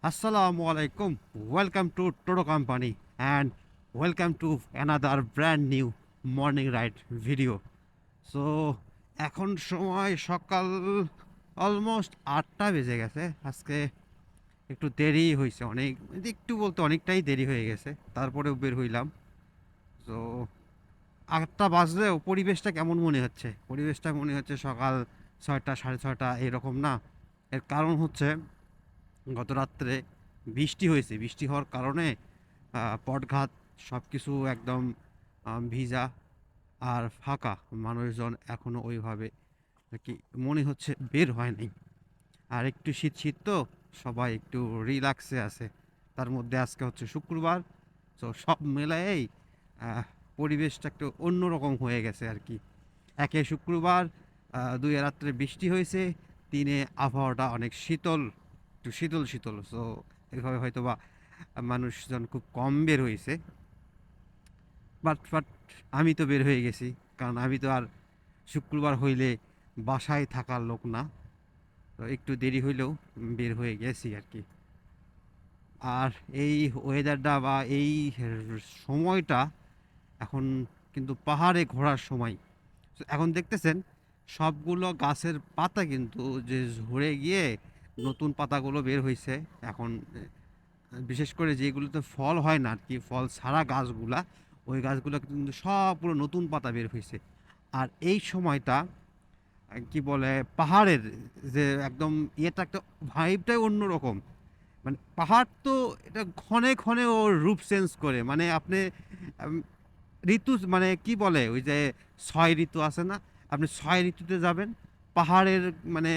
Assalamu alaikum. Welcome to Toto Company and welcome to another brand new morning ride video. So এখন সময় সকাল almost 8টা বেজে গেছে। আজকে একটু দেরি হয়েছে, অনেক একটু বলতে অনেকটাই দেরি হয়ে গেছে, তারপরেও বের হইলাম। তো 8টা বাজলেও পরিবেশটা কেমন মনে হচ্ছে? পরিবেশটা মনে হচ্ছে সকাল 6টা 6:30 এরকম না। এর কারণ হচ্ছে গত রাত্রে বৃষ্টি হয়েছে। বৃষ্টি হওয়ার কারণে পথঘাট সব কিছু একদম ভিজা আর ফাঁকা। মানুষজন এখনও ওইভাবে কি মনে হচ্ছে বের হয় নাই। আর একটু শীত শীত তো, সবাই একটু রিল্যাক্সে আছে। তার মধ্যে আজকে হচ্ছে শুক্রবার। তো সব মেলায়েই আহ, পরিবেশটা একটু অন্যরকম হয়ে গেছে আর কি। একে শুক্রবার, দুয়ে রাত্রে বৃষ্টি হয়েছে, তিনে আবহাওয়াটা অনেক শীতল, একটু শীতল শীতল। সো এভাবে হয়তো বা মানুষজন খুব কম বের হয়েছে। বাট আমি তো বের হয়ে গেছি, কারণ আমি তো আর শুক্রবার হইলে বাসায় থাকার লোক না। তো একটু দেরি হইলেও বের হয়ে গেছি আর কি। আর এই ওয়েদারটা বা এই সময়টা এখন কিন্তু পাহাড়ে ঘোরার সময়। তো এখন দেখতেছেন সবগুলো গাছের পাতা কিন্তু যে ঝরে গিয়ে নতুন পাতাগুলো বের হয়েছে এখন। বিশেষ করে যেগুলোতে ফল হয় না আর কি, ফল ছাড়া গাছগুলা, ওই গাছগুলো কিন্তু সব পুরো নতুন পাতা বের হয়েছে। আর এই সময়টা কি বলে, পাহাড়ের যে একদম ইয়েটা একটা ভাইবটাই অন্যরকম। মানে পাহাড় তো এটা ক্ষণে ক্ষণে ওর রূপ চেঞ্জ করে, মানে আপনি উম, ঋতু মানে কি বলে ওই যে 6 ঋতু আছে না, আপনি 6 ঋতুতে যাবেন। পাহাড়ের মানে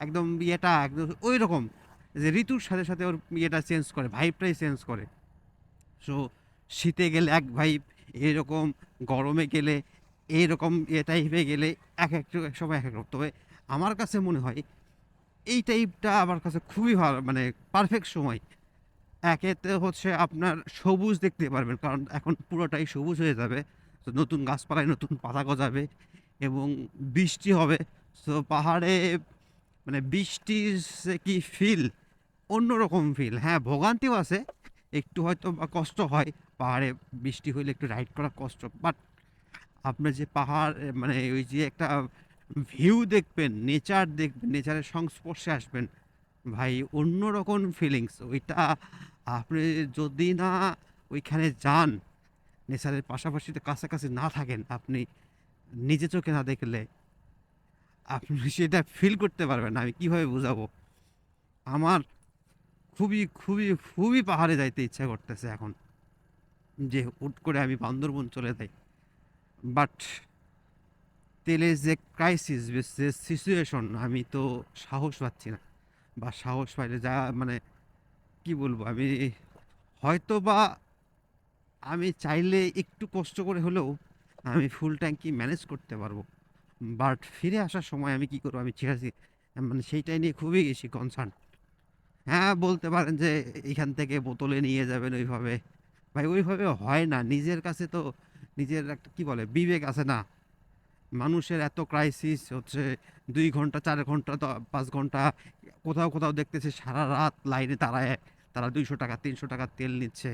একদম ইয়েটা একদম ওই রকম, যে ঋতুর সাথে সাথে ওর ইয়েটা চেঞ্জ করে, ভাইবটাই চেঞ্জ করে। সো শীতে গেলে এক ভাইব, এরকম গরমে গেলে এইরকম ইয়ে টাইপে গেলে এক সময় এক এক রকম। তবে আমার কাছে মনে হয় এই টাইপটা আমার কাছে খুবই ভালো, মানে পারফেক্ট সময়। একেতে হচ্ছে আপনার সবুজ দেখতে পারবেন, কারণ এখন পুরোটাই সবুজ হয়ে যাবে। তো নতুন গাছপালায় নতুন পাতা গজাবে এবং বৃষ্টি হবে। তো পাহাড়ে মানে বৃষ্টির যে কি ফিল, অন্যরকম ফিল। হ্যাঁ, ভোগান্তিও আছে, একটু হয়তো বা কষ্ট হয়। পাহাড়ে বৃষ্টি হইলে একটু রাইড করা কষ্ট, বাট আপনার যে পাহাড় মানে ওই যে একটা ভিউ দেখবেন, নেচার দেখবেন, নেচারের সংস্পর্শে আসবেন, ভাই অন্যরকম ফিলিংস ওইটা। আপনি যদি না ওইখানে যান, নেচারের পাশাপাশি তো কাছাকাছি না থাকেন, আপনি নিজে চোখে না দেখলে আপনি সেটা ফিল করতে পারবেন না। আমি কিভাবে বোঝাবো? আমার খুবই খুবই খুবই পাহাড়ে যাইতে ইচ্ছা করতেছে এখন, যে হুট করে আমি বান্দরবন চলে যাই। বাট তেলের যে ক্রাইসিস, যে সিচুয়েশন, আমি তো সাহস পাচ্ছি না। বা সাহস পাইলে যা মানে কি বলবো আমি, হয়তো বা আমি চাইলে একটু কষ্ট করে হলেও আমি ফুল ট্যাঙ্কি ম্যানেজ করতে পারবো। বাট ফিরে আসার সময় আমি কি করবো, আমি ঠিক আছে মানে সেইটাই নিয়ে খুবই বেশি কনসার্ন। হ্যাঁ, বলতে পারেন যে এখান থেকে বোতলে নিয়ে যাবেন ওইভাবে। ভাই ওইভাবে হয় না। নিজের কাছে তো নিজের একটা কি বলে বিবেক আছে না। মানুষের এত ক্রাইসিস হচ্ছে, 2 ঘন্টা 4 ঘন্টা 5 ঘন্টা, কোথাও কোথাও দেখতেছে সারা রাত লাইনে দাঁড়ায় তারা 200 টাকা 300 টাকা তেল নিচ্ছে।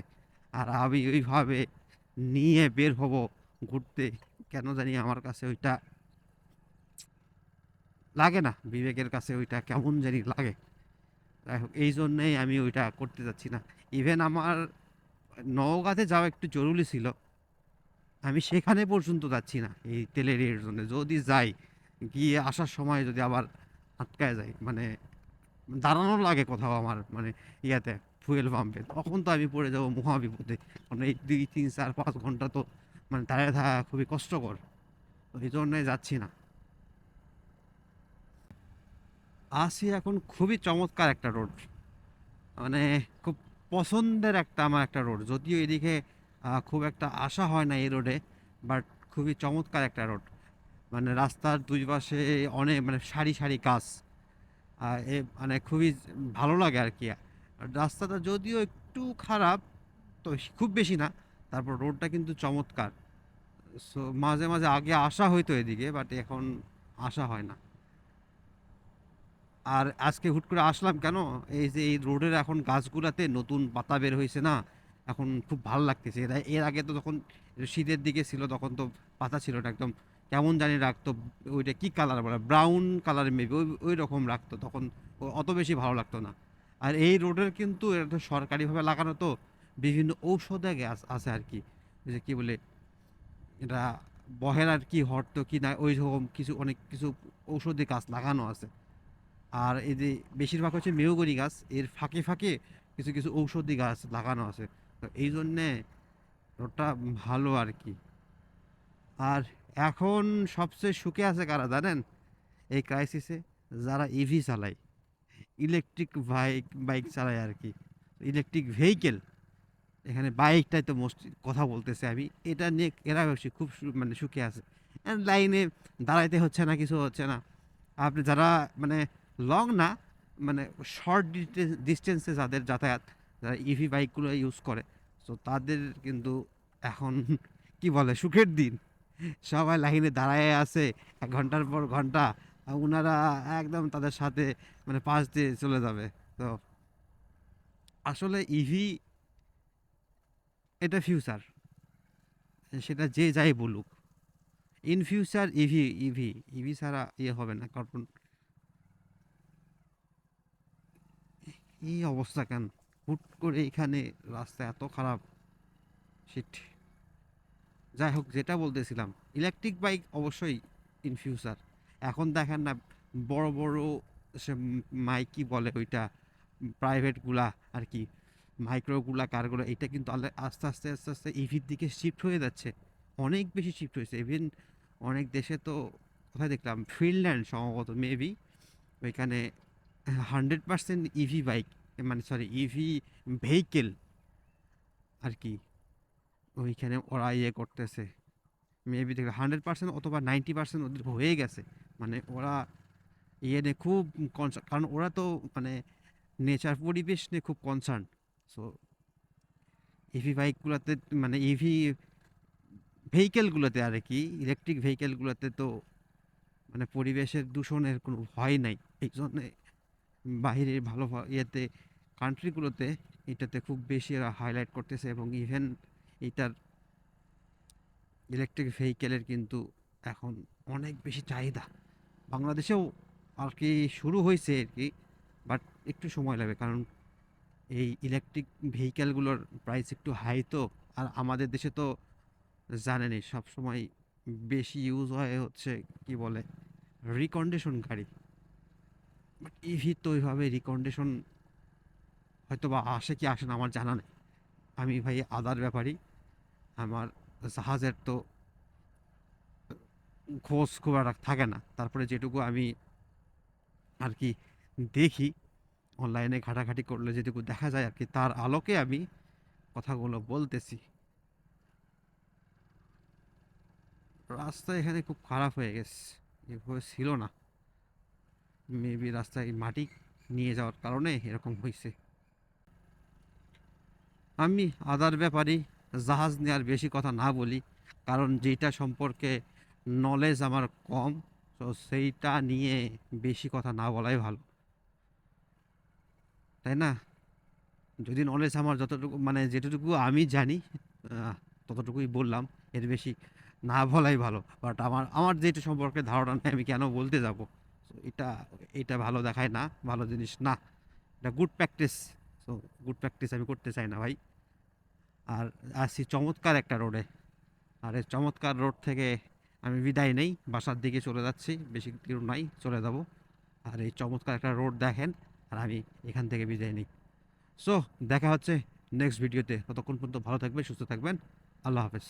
আর আমি ওইভাবে নিয়ে বের হব ঘুরতে, কেন জানি আমার কাছে ওইটা লাগে না, বিবেকের কাছে ওইটা কেমন জানি লাগে। যাই হোক, এই জন্যেই আমি ওইটা করতে যাচ্ছি না। ইভেন আমার নওগাঁতে যাওয়া একটু জরুরি ছিল, আমি সেখানে পর্যন্ত যাচ্ছি না এই তেলের এর জন্য। যদি যাই, গিয়ে আসার সময় যদি আবার আটকায় যায়, মানে দাঁড়ানো লাগে কোথাও আমার, মানে ইয়াতে ফুয়েল পাম্পে, তখন তো আমি পড়ে যাবো মহা বিপদে। কারণ এই 2 3 4 5 ঘন্টা তো মানে দাঁড়িয়ে থাকা খুবই কষ্টকর। তো এই জন্যই যাচ্ছি না। আসি এখন খুবই চমৎকার একটা রোড, মানে খুব পছন্দের একটা আমার একটা রোড। যদিও এদিকে খুব একটা আসা হয় না এই রোডে, বাট খুবই চমৎকার একটা রোড। মানে রাস্তার দুই পাশে অনেক মানে সারি সারি গাছ। মানে খুবই ভালো লাগে আর কি। আর রাস্তাটা যদিও একটু খারাপ, তো খুব বেশি না, তারপর রোডটা কিন্তু চমৎকার। সো মাঝে মাঝে আগে আসা হইতো এদিকে, বাট এখন আসা হয় না। আর আজকে হুট করে আসলাম কেন, এই যে এই রোডের এখন গাছগুলাতে নতুন পাতা বের হয়েছে না, এখন খুব ভালো লাগতেছে। এর আগে তো যখন শীতের দিকে ছিল তখন তো পাতা ছিল না, একদম কেমন জানি রাখতো। ওইটা কি কালার বলে, ব্রাউন কালার মেবি, ওই ওই রকম রাখতো তখন, অত বেশি ভালো লাগতো না। আর এই রোডের কিন্তু এটা তো সরকারিভাবে লাগানো, তো বিভিন্ন ঔষধে গাছ আছে আর কি, ওই যে কি বলে এটা, বহেরার কি হরতো কি না, ওই রকম কিছু অনেক কিছু ঔষধি গাছ লাগানো আছে। আর এই যে বেশিরভাগ হচ্ছে মেহগনি গাছ, এর ফাঁকে ফাঁকে কিছু কিছু ঔষধি গাছ লাগানো আছে। তো এই জন্যে রোডটা ভালো আর কি। আর এখন সবচেয়ে সুখে আছে কারা জানেন এই ক্রাইসিসে? যারা ইভি চালায়, ইলেকট্রিক বাইক বাইক চালায় আর কি, ইলেকট্রিক ভেহিকেল। এখানে বাইকটাই তো মোস্ট কথা বলতেছে আমি, এটা নিয়ে এরা বেশি খুব মানে সুখে আছে। লাইনে দাঁড়াইতে হচ্ছে না, কিছু হচ্ছে না। আপনি যারা মানে লং না, মানে শর্ট ডিস্টেন্সে যাদের যাতায়াত, যারা ইভি বাইকগুলো ইউজ করে, তো তাদের কিন্তু এখন কি বলে সুখের দিন। সবাই লাইনে দাঁড়ায় আছে 1 ঘন্টার পর ঘন্টা, আর উনারা একদম তাদের সাথে মানে পাশ দিয়ে চলে যাবে। তো আসলে ইভি এটা ফিউচার, সেটা যে যাই বলুক। In future EV EV EV ছাড়া ইয়ে হবে না, কারণ এই অবস্থা কেন হুট করে এখানে, রাস্তা এত খারাপ। শিট। যাই হোক, যেটা বলতেছিলাম, ইলেকট্রিক বাইক অবশ্যই ইন ফিউচার। এখন দেখেন না, বড় বড় সে মাইক কি বলে ওইটা, প্রাইভেটগুলা আর কি, মাইক্রোগুলা কারগুলো, এটা কিন্তু আস্তে আস্তে আস্তে আস্তে ইভির দিকে শিফট হয়ে যাচ্ছে। অনেক বেশি শিফট হয়েছে। ইভেন অনেক দেশে তো, কোথায় দেখলাম, ফিনল্যান্ড সম্ভবত মেবি, ওইখানে 100% ইভি বাইক, মানে সরি ইভি ভেহিকেল আর কি, ওইখানে ওরা ইয়ে করতেছে। মেবি দেখবে 100% অথবা 90% ওদের হয়ে গেছে। মানে ওরা ইয়ে নিয়ে খুব কনসার্ন, কারণ ওরা তো মানে নেচার পরিবেশ নিয়ে খুব কনসার্ন। সো ইভি বাইকগুলোতে, মানে ইভি ভেহিকেলগুলোতে আর কি, ইলেকট্রিক ভেহিকেলগুলোতে তো মানে পরিবেশের দূষণের কোনো ভয় নাই। এই জন্যে বাহিরের ভালো ইয়েতে, কান্ট্রিগুলোতে এটাতে খুব বেশি এরা হাইলাইট করতেছে। এবং ইভেন এটার ইলেকট্রিক ভেহিকেলের কিন্তু এখন অনেক বেশি চাহিদা। বাংলাদেশেও আর কি শুরু হয়েছে আর কি, বাট একটু সময় লাগবে, কারণ এই ইলেকট্রিক ভেহিকেলগুলোর প্রাইস একটু হাই তো। আর আমাদের দেশে তো জানেনই সব সময় বেশি ইউজ হয় হচ্ছে কি বলে রিকন্ডিশন গাড়ি। বাট ইভি তো ওইভাবে রিকন্ডিশন হয়তো বা আসে কি আসে না আমার জানা নেই। আমি ভাই আদার ব্যাপারই, আমার জাহাজের তো খোঁজ খুব একটা থাকে না। তারপরে যেটুকু আমি আর কি দেখি, অনলাইনে ঘাটাঘাটি করলে যেটুকু দেখা যায় আর কি, তার আলোকে আমি কথাগুলো বলতেছি। রাস্তা এখানে খুব খারাপ হয়ে গেছে, এভাবে ছিল না। মেবি রাস্তায় মাটি নিয়ে যাওয়ার কারণে এরকম হয়েছে। আমি আদার ব্যাপারে জাহাজ নেওয়ার বেশি কথা না বলি, কারণ যেটা সম্পর্কে নলেজ আমার কম, তো সেইটা নিয়ে বেশি কথা না বলাই ভালো, তাই না? যদি নলেজ আমার যতটুকু, মানে যেটুকু আমি জানি, ততটুকুই বললাম। এর বেশি না বলাই ভালো। বাট আমার আমার যেটা সম্পর্কে ধারণা নেই, আমি কেন বলতে যাব? So, এটা এটা ভালো দেখায় না, ভালো জিনিস না। এটা good practice. So good practice আমি করতে চাই না ভাই। আর আসছি চমৎকার একটা রোডে, আর এই চমৎকার রোড থেকে আমি বিদায় নেই, বাসার দিকে চলে যাচ্ছি, বেশি দূর নাই, চলে যাব। আর এই চমৎকার একটা রোড দেখেন, আর আমি এখান থেকে বিদায় নিই। সো দেখা হচ্ছে নেক্সট ভিডিওতে। ততক্ষণ পর্যন্ত ভালো থাকবেন, সুস্থ থাকবেন। আল্লাহ হাফেজ।